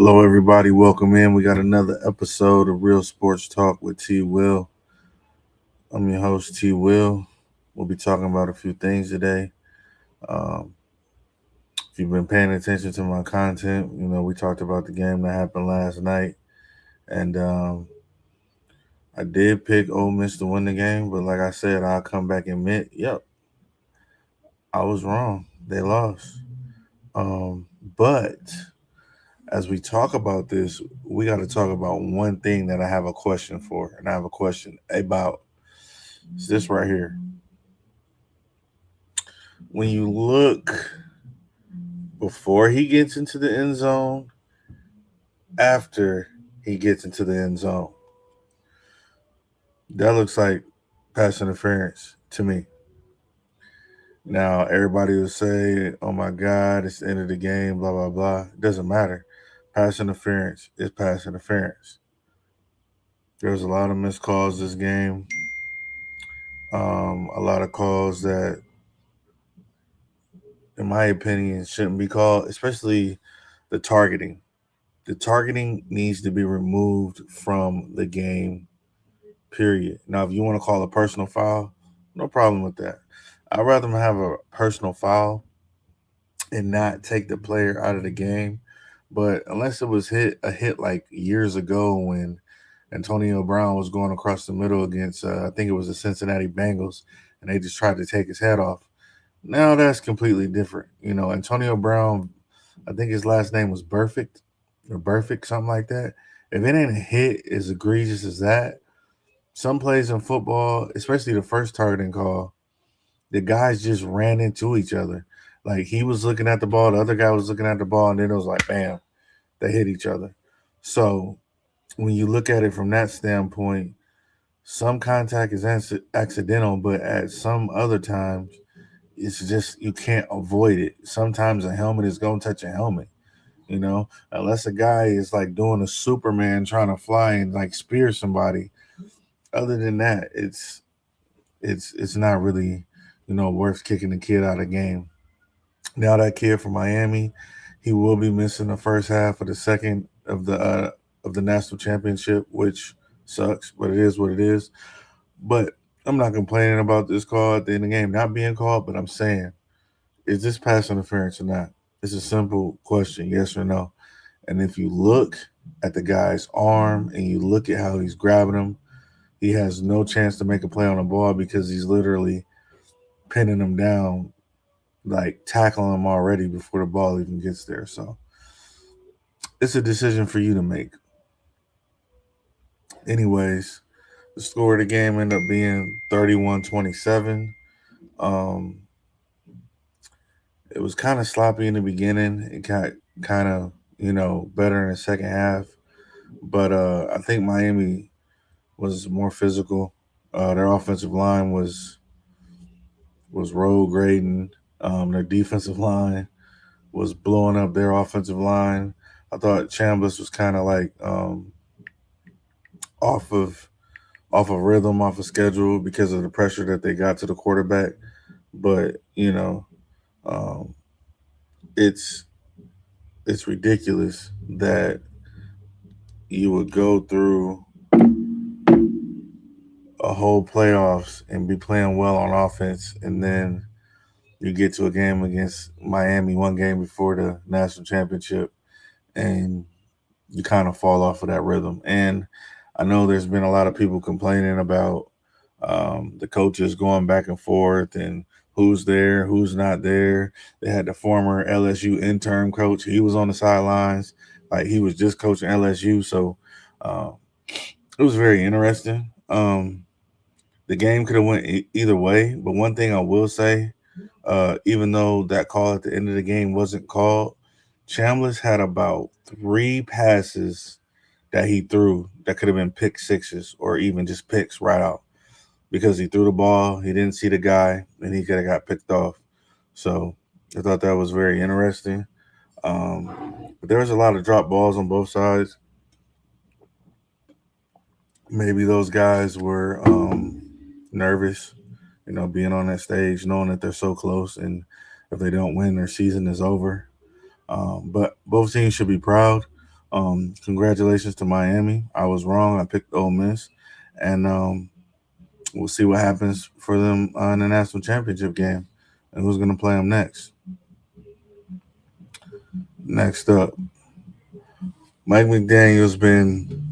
Hello, everybody. Welcome in. We got another episode of Real Sports Talk with T. Will. I'm your host, T. Will. We'll be talking about a few things today. Um, if you've been paying attention to my content, we talked about the game that happened last night, and I did pick Ole Miss to win the game. But like I said, I'll come back and admit, yep, I was wrong. They lost. Um, but as we talk about this, we got to talk about one thing that I have a question for, and I have a question about. It's this right here. When you look before he gets into the end zone, after he gets into the end zone, that looks like pass interference to me. Now, everybody will say, oh my God, it's the end of the game, blah, blah, blah. It doesn't matter. Pass interference is pass interference. There's a lot of missed calls this game. A lot of calls that, in my opinion, shouldn't be called, especially the targeting. The targeting needs to be removed from the game, period. Now, if you want to call a personal foul, no problem with that. I'd rather have a personal foul and not take the player out of the game. But unless it was a hit like years ago when Antonio Brown was going across the middle against, I think it was the Cincinnati Bengals, and they just tried to take his head off. Now that's completely different. Antonio Brown, I think his last name was Perfect or Perfect, something like that. If it ain't a hit as egregious as that, some plays in football, especially the first targeting call, the guys just ran into each other. Like he was looking at the ball, the other guy was looking at the ball, and then it was like, bam, they hit each other. So when you look at it from that standpoint, some contact is accidental, but at some other times, it's just you can't avoid it. Sometimes a helmet is gonna touch a helmet, unless a guy is like doing a Superman trying to fly and like spear somebody. Other than that, it's not really, worth kicking the kid out of the game. Now that kid from Miami, he will be missing the first half of the second of the national championship, which sucks, but it is what it is. But I'm not complaining about this call at the end of the game not being called, but I'm saying, is this pass interference or not? It's a simple question, yes or no. And if you look at the guy's arm and you look at how he's grabbing him, he has no chance to make a play on the ball because he's literally pinning him down, like tackling him already before the ball even gets there. So it's a decision for you to make. Anyways, the score of the game ended up being 31-27. Um, it was kind of sloppy in the beginning. It got kind of, better in the second half. But I think Miami was more physical. Their offensive line was road grading. Their defensive line was blowing up their offensive line. I thought Chambliss was kind of like off of rhythm, off of schedule because of the pressure that they got to the quarterback. But um, it's it's ridiculous that you would go through a whole playoffs and be playing well on offense, and then you get to a game against Miami, one game before the national championship, and you kind of fall off of that rhythm. And I know there's been a lot of people complaining about the coaches going back and forth and who's there, who's not there. They had the former LSU intern coach. He was on the sidelines, like he was just coaching LSU. So um, it was very interesting. The game could have went either way, but one thing I will say, even though that call at the end of the game wasn't called, Chambliss had about three passes that he threw that could have been pick sixes or even just picks right out because he threw the ball, he didn't see the guy, and he could have got picked off. So I thought that was very interesting. Um, but there was a lot of drop balls on both sides. Maybe those guys were nervous, being on that stage, knowing that they're so close, and if they don't win, their season is over. But both teams should be proud. Congratulations to Miami. I was wrong. I picked Ole Miss, and we'll see what happens for them in the national championship game, and who's going to play them next. Next up, Mike McDaniel's been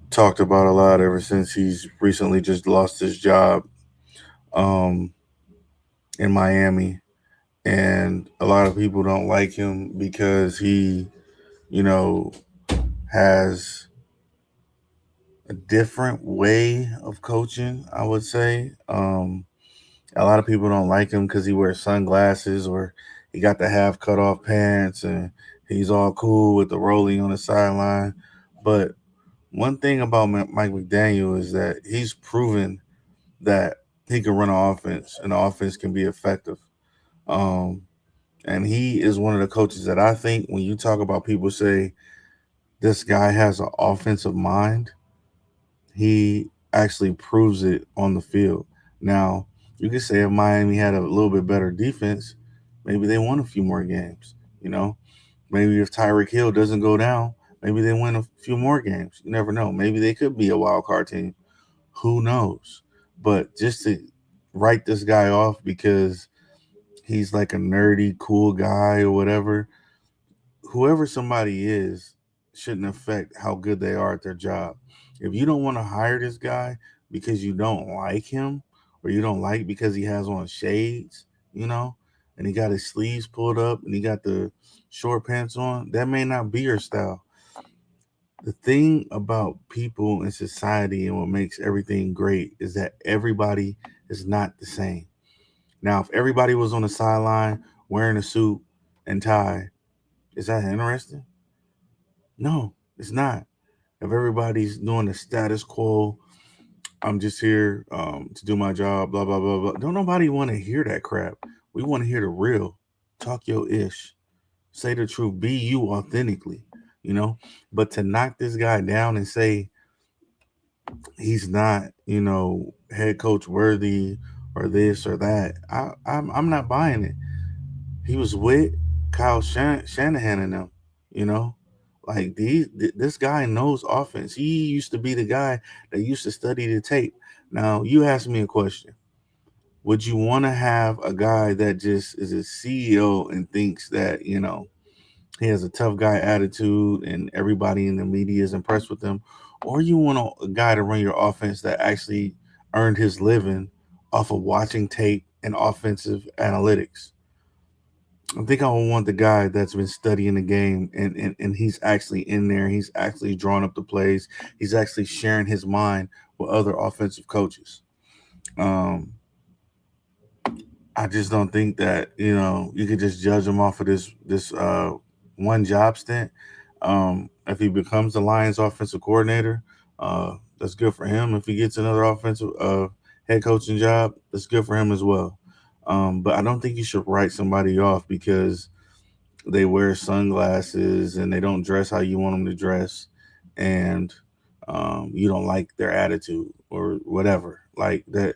talked about a lot ever since he's recently just lost his job um, in Miami, and a lot of people don't like him because he, you know, has a different way of coaching. I would say. A lot of people don't like him because he wears sunglasses or he got the half cut off pants and he's all cool with the rolling on the sideline. But one thing about Mike McDaniel is that he's proven that he can run an offense and the offense can be effective. Um, and he is one of the coaches that I think when you talk about people say this guy has an offensive mind, he actually proves it on the field. Now, you could say if Miami had a little bit better defense, maybe they won a few more games. You know, maybe if Tyreek Hill doesn't go down, maybe they win a few more games. You never know. Maybe they could be a wild card team. Who knows? But just to write this guy off because he's like a nerdy, cool guy or whatever, whoever somebody is shouldn't affect how good they are at their job. If you don't want to hire this guy because you don't like him or you don't like because he has on shades, you know, and he got his sleeves pulled up and he got the short pants on, that may not be your style. The thing about people in society and what makes everything great is that everybody is not the same. Now, if everybody was on the sideline wearing a suit and tie, is that interesting? No, it's not. If everybody's doing the status quo, I'm just here to do my job, blah, blah, blah, blah. Don't nobody want to hear that crap. We want to hear the real. Talk your ish. Say the truth. Be you authentically, you know? But to knock this guy down and say he's not, head coach worthy or this or that, I'm not buying it. He was with Kyle Shanahan and them, you know. Like this guy knows offense. He used to be the guy that used to study the tape. Now you ask me a question: would you want to have a guy that just is a CEO and thinks that he has a tough guy attitude and everybody in the media is impressed with him, or you want a guy to run your offense that actually earned his living off of watching tape and offensive analytics? I think I would want the guy that's been studying the game and he's actually in there. He's actually drawing up the plays. He's actually sharing his mind with other offensive coaches. Um, I just don't think that you could just judge him off of this one job stint. If he becomes the Lions offensive coordinator, that's good for him. If he gets another offensive head coaching job, that's good for him as well. But I don't think you should write somebody off because they wear sunglasses and they don't dress how you want them to dress, and you don't like their attitude or whatever. Like that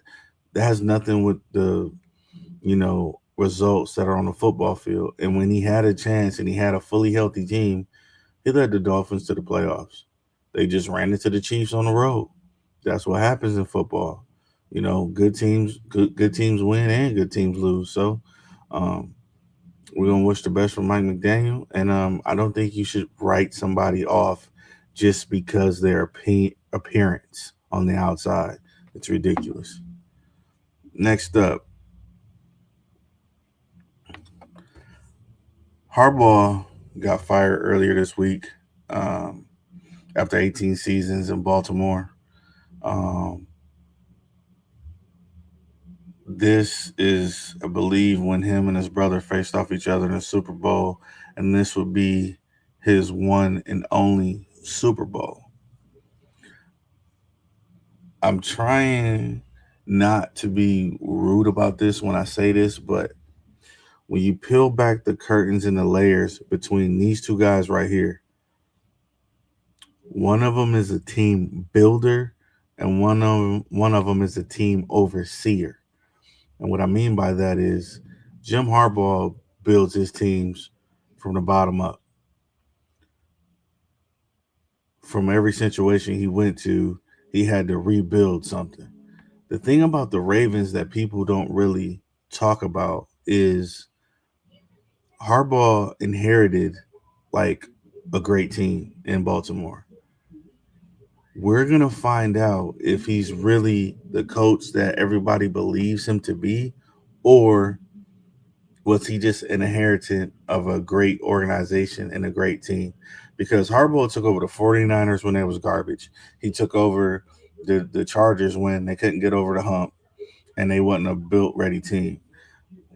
has nothing with the results that are on the football field. And when he had a chance and he had a fully healthy team, he led the Dolphins to the playoffs. They just ran into the Chiefs on the road. That's what happens in football. Good teams win and good teams lose. So um, we're gonna wish the best for Mike McDaniel, and I don't think you should write somebody off just because their appearance on the outside. It's ridiculous. Next up, Harbaugh got fired earlier this week um, after 18 seasons in Baltimore. Um, this is, I believe, when him and his brother faced off each other in the Super Bowl, and this would be his one and only Super Bowl. I'm trying not to be rude about this when I say this, but when you peel back the curtains and the layers between these two guys right here, one of them is a team builder and one of them is a team overseer. And what I mean by that is Jim Harbaugh builds his teams from the bottom up. from every situation he went to, he had to rebuild something. The thing about the Ravens that people don't really talk about is Harbaugh inherited like a great team in Baltimore. We're going to find out if he's really the coach that everybody believes him to be, or was he just an inheritant of a great organization and a great team? Because Harbaugh took over the 49ers when they was garbage. He took over the Chargers when they couldn't get over the hump and they wasn't a built ready team.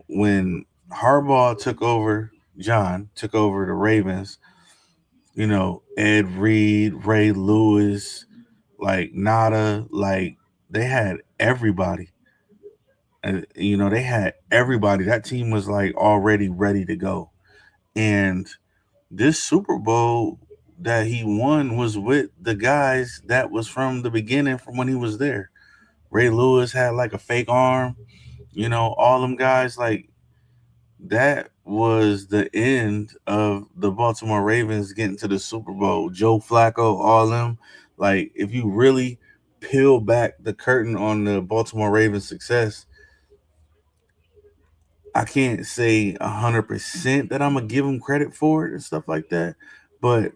When Harbaugh took over, John took over the Ravens, Ed Reed, Ray Lewis, like Nada, like they had everybody. And they had everybody. That team was like already ready to go. And this Super Bowl that he won was with the guys that was from the beginning from when he was there. Ray Lewis had like a fake arm, all them guys like that was the end of the Baltimore Ravens getting to the Super Bowl. Joe Flacco, all them. Like, if you really peel back the curtain on the Baltimore Ravens' success, I can't say 100% that I'm gonna give them credit for it and stuff like that. But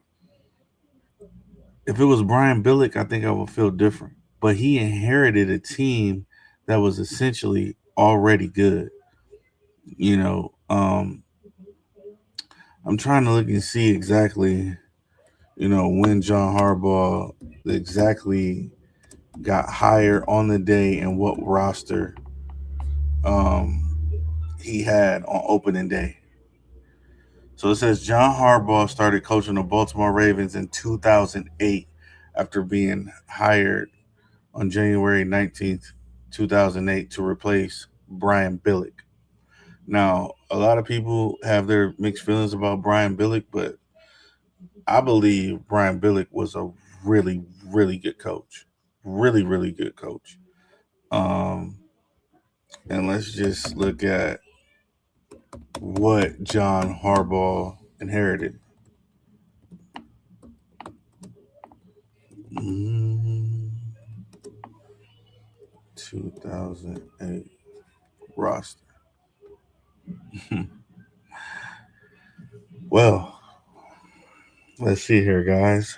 if it was Brian Billick, I think I would feel different. But he inherited a team that was essentially already good. You know, um, I'm trying to look and see exactly, when John Harbaugh exactly got hired on the day and what roster um, he had on opening day. So it says John Harbaugh started coaching the Baltimore Ravens in 2008 after being hired on January 19th, 2008 to replace Brian Billick. Now, a lot of people have their mixed feelings about Brian Billick, but I believe Brian Billick was a really, really good coach. Really, really good coach. Um, and let's just look at what John Harbaugh inherited. 2008 roster. Well, let's see here, guys.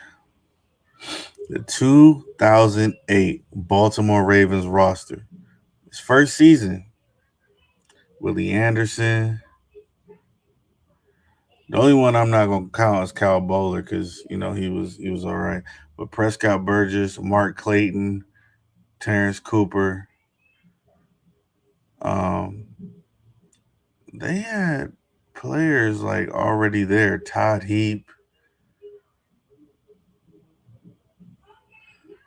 The 2008 Baltimore Ravens roster. His first season, Willie Anderson. The only one I'm not gonna count is Cal Bowler because he was all right. But Prescott Burgess, Mark Clayton, Terrence Cooper, um, they had players like already there. Todd Heap,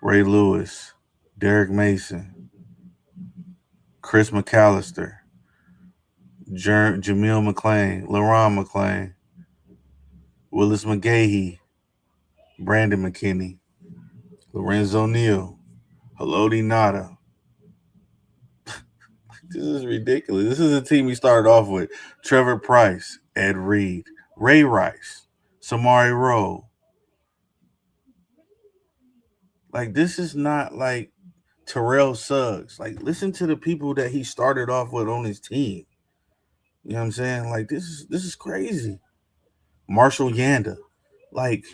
Ray Lewis, Derek Mason, Chris McAllister, Jamil McLean, LaRon McLean, Willis McGahee, Brandon McKinney, Lorenzo Neal, Haloti Nada. This is ridiculous. This is a team we started off with. Trevor Price, Ed Reed, Ray Rice, Samari Rowe. Like, this is not like Terrell Suggs. Like, listen to the people that he started off with on his team. You know what I'm saying? Like, this is crazy. Marshall Yanda. Like,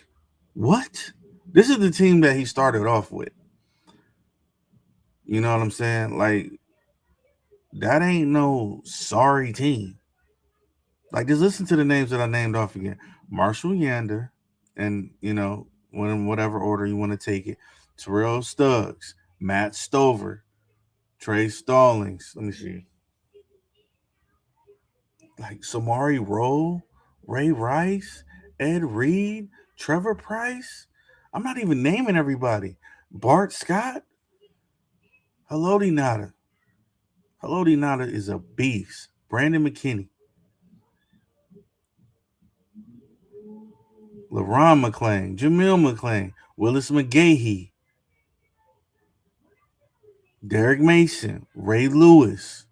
what? This is the team that he started off with. You know what I'm saying? Like, that ain't no sorry team. Like, just listen to the names that I named off again. Marshall Yander, and when whatever order you want to take it. Terrell Stuggs, Matt Stover, Trey Stallings. Let me see. Like Samari Rowe, Ray Rice, Ed Reed, Trevor Price. I'm not even naming everybody. Bart Scott, Haloti Nada. Haloti Nada is a beast. Brandon McKinney, LaRon McClain, Jamil McClain, Willis McGahee, Derek Mason, Ray Lewis,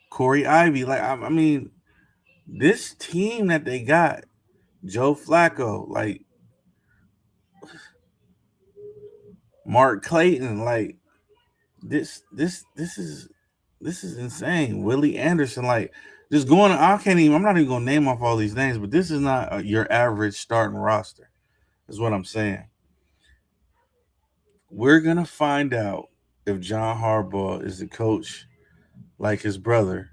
Corey Ivy. Like, I mean, this team that they got Joe Flacco, like Mark Clayton, like this is insane. Willie Anderson, like just going. I can't even. I'm not even gonna name off all these names, but this is not your average starting roster. Is what I'm saying. We're gonna find out if John Harbaugh is the coach like his brother,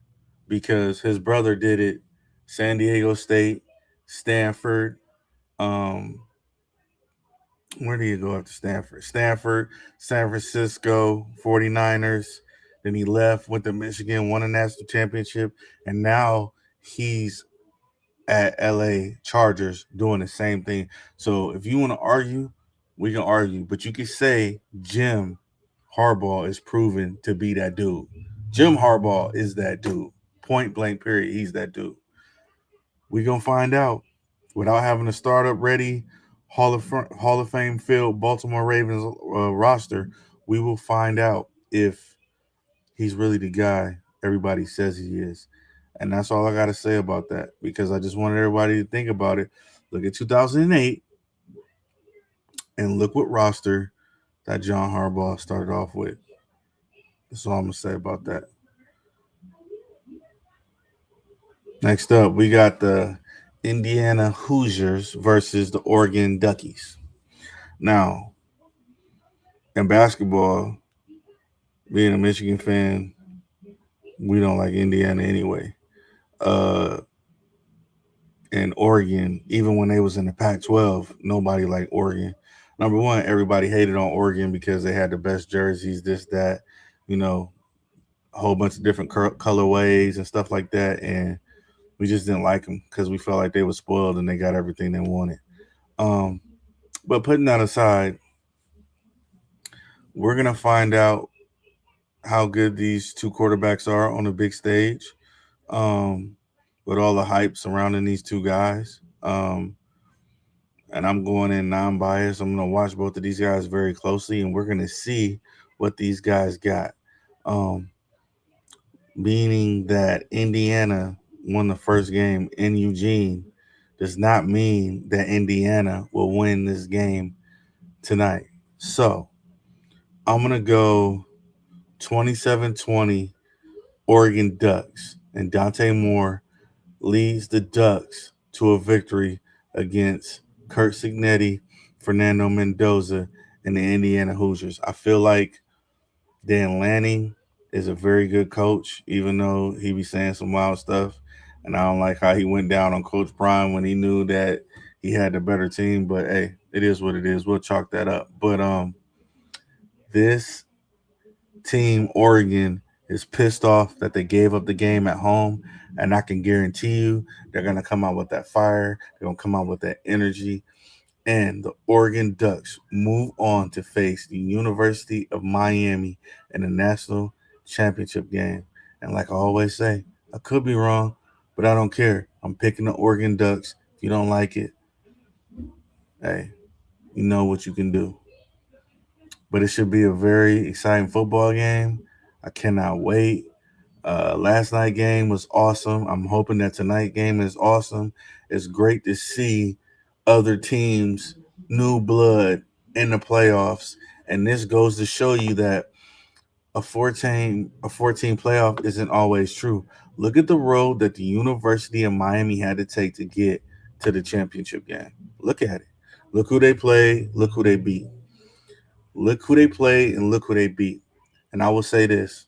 because his brother did it. San Diego State, Stanford. Um, where do you go after Stanford? Stanford, San Francisco, 49ers. Then he left, went to Michigan, won a national championship, and now he's at LA Chargers doing the same thing. So if you want to argue, we can argue, but you can say Jim Harbaugh is proven to be that dude. Jim Harbaugh is that dude. Point blank, period. He's that dude. We gonna find out without having a startup ready Hall of Fame filled Baltimore Ravens roster. We will find out if he's really the guy everybody says he is. And that's all I got to say about that, because I just wanted everybody to think about it. Look at 2008 and look what roster that John Harbaugh started off with. That's all I'm going to say about that. Next up, we got the Indiana Hoosiers versus the Oregon Duckies. Now, in basketball, being a Michigan fan, we don't like Indiana anyway. Uh, and Oregon, even when they was in the Pac-12, nobody liked Oregon. Number one, everybody hated on Oregon because they had the best jerseys, this, that, you know, a whole bunch of different colorways and stuff like that. And we just didn't like them because we felt like they were spoiled and they got everything they wanted. Um, but putting that aside, we're gonna find out how good these two quarterbacks are on the big stage, um, with all the hype surrounding these two guys. And I'm going in non-biased. I'm going to watch both of these guys very closely, and we're going to see what these guys got. Um, Meaning that Indiana won the first game in Eugene does not mean that Indiana will win this game tonight. So I'm going to go 27-20 Oregon Ducks, and Dante Moore leads the Ducks to a victory against Kurt Signetti, Fernando Mendoza, and the Indiana Hoosiers. I feel like Dan Lanning is a very good coach, even though he be saying some wild stuff. And I don't like how he went down on Coach Prime when he knew that he had the better team. But hey, it is what it is. We'll chalk that up. But this team, Oregon, is pissed off that they gave up the game at home. And I can guarantee you they're going to come out with that fire. They're going to come out with that energy. And the Oregon Ducks move on to face the University of Miami in the national championship game. And like I always say, I could be wrong, but I don't care. I'm picking the Oregon Ducks. If you don't like it, hey, you know what you can do. But it should be a very exciting football game. I cannot wait. Last night game was awesome. I'm hoping that tonight game is awesome. It's great to see other teams, new blood in the playoffs, and this goes to show you that a 14 playoff isn't always true. Look at the road that the University of Miami had to take to get to the championship game. Look at it. Look who they play. Look who they beat. Look who they play and look who they beat. And I will say this: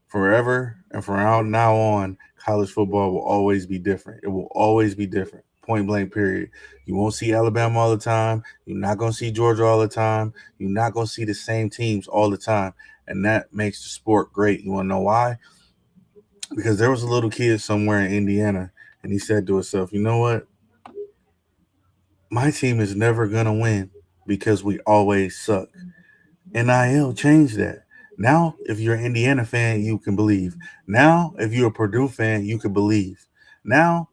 forever and from now on, college football will always be different. It will always be different. Point blank, period. You won't see Alabama all the time. You're not going to see Georgia all the time. You're not going to see the same teams all the time. And that makes the sport great. You want to know why? Because there was a little kid somewhere in Indiana, and he said to himself, you know what? My team is never going to win because we always suck. NIL changed that. Now, if you're an Indiana fan, you can believe. Now, if you're a Purdue fan, you can believe. Now,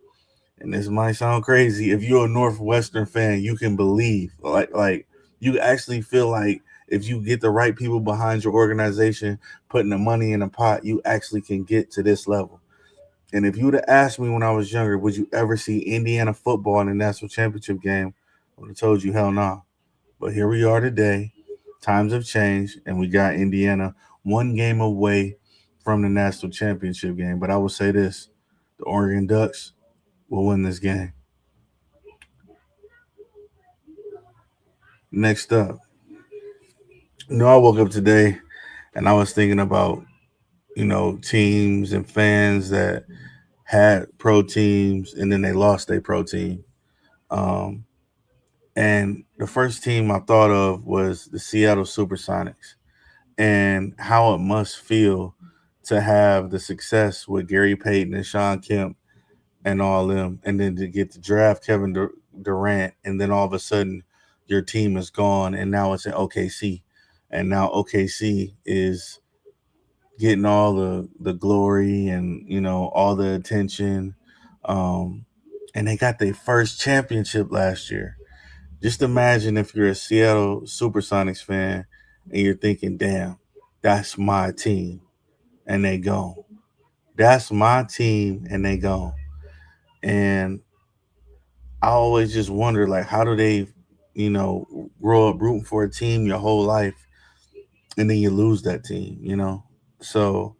and this might sound crazy, if you're a Northwestern fan, you can believe. Like you actually feel like if you get the right people behind your organization, putting the money in a pot, you actually can get to this level. And if you would have asked me when I was younger, would you ever see Indiana football in the national championship game? I would have told you hell no. But here we are today. Times have changed, and we got Indiana one game away from the national championship game. But I will say this: the Oregon Ducks will win this game. Next up, I woke up today and I was thinking about teams and fans that had pro teams and then they lost their pro team. Um, and the first team I thought of was the Seattle Supersonics and how it must feel to have the success with Gary Payton and Sean Kemp and all them, and then to get to draft Kevin Durant, and then all of a sudden your team is gone, and now it's in OKC, and now OKC is getting all the glory and all the attention, um, and they got their first championship last year. Just imagine if you're a Seattle Supersonics fan and you're thinking, "Damn, that's my team," and they gone. That's my team, and they gone. And I always just wonder, like, how do they, grow up rooting for a team your whole life, and then you lose that team. So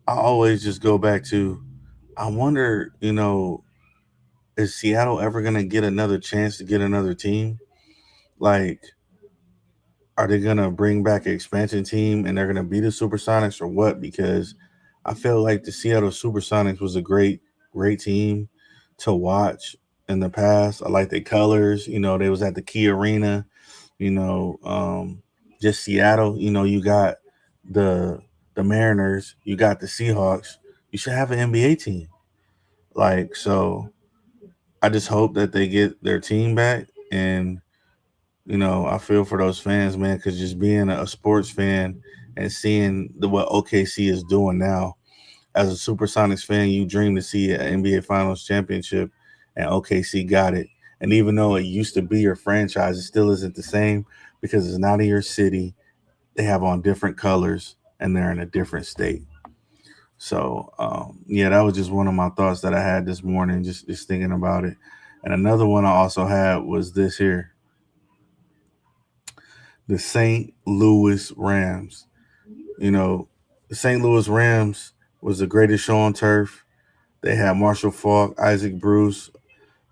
I always just go back to, I wonder, is Seattle ever gonna get another chance to get another team? Like, are they gonna bring back an expansion team and they're gonna be the Supersonics or what? Because I feel like the Seattle Supersonics was a great team to watch in the past. I like their colors. They was at the Key Arena. You know, um, just Seattle. You got the the Mariners. You got the Seahawks. You should have an NBA team. Like, so, I just hope that they get their team back. And I feel for those fans, man, because just being a sports fan and seeing what OKC is doing now, as a Supersonics fan, you dream to see an NBA Finals championship, and OKC got it. And even though it used to be your franchise, it still isn't the same because it's not in your city. They have on different colors and they're in a different state. So, yeah, that was just one of my thoughts that I had this morning, just thinking about it. And another one I also had was this here: the St. Louis Rams. You know, the St. Louis Rams was the greatest show on turf. They had Marshall Faulk, Isaac Bruce,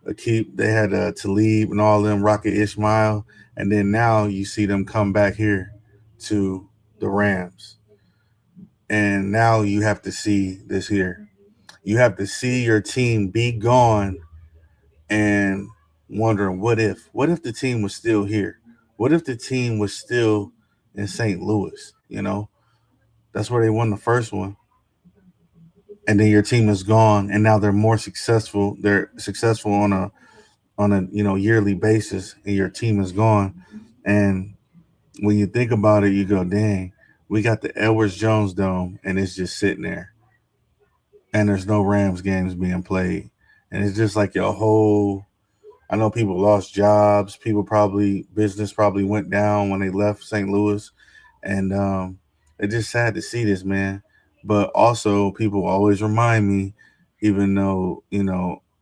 Akeem. They had Talib and all them, Rocket Ismail. And then now you see them come back here to the Rams. And now you have to see this here. You have to see your team be gone and wondering, what if the team was still here? What if the team was still in St. Louis? That's where they won the first one. And then your team is gone and now they're more successful. They're successful on a yearly basis, and your team is gone. And when you think about it, you go, dang, we got the Edwards Jones Dome and it's just sitting there. And there's no Rams games being played. And it's just like your whole, I know people lost jobs. People probably, business probably went down when they left St. Louis. And it's just sad to see this, man. But also, people always remind me, even though,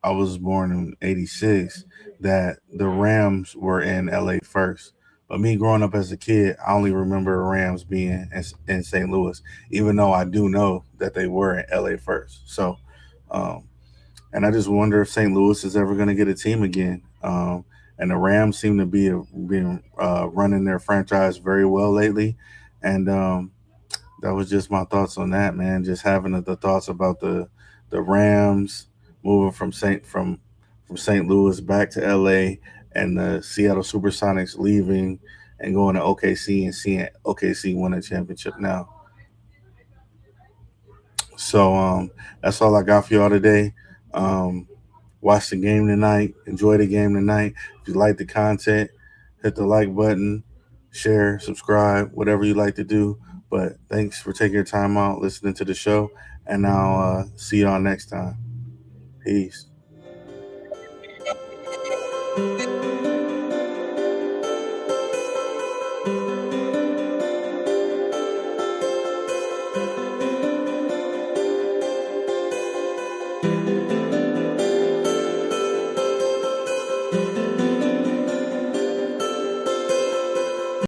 I was born in '86, that the Rams were in LA first. But me growing up as a kid, I only remember Rams being in St. Louis, even though I do know that they were in LA first. So, um, and I just wonder if St. Louis is ever going to get a team again. And the Rams seem to be being running their franchise very well lately, and that was just my thoughts on that, man. Just having the thoughts about the Rams moving from St. Louis back to LA, and the Seattle SuperSonics leaving and going to OKC and seeing OKC win a championship now. So that's all I got for y'all today. Um, Watch the game tonight. Enjoy the game tonight. If you like the content, hit the like button, share, subscribe, whatever you like to do. But thanks for taking your time out listening to the show, and I'll see y'all next time. Peace.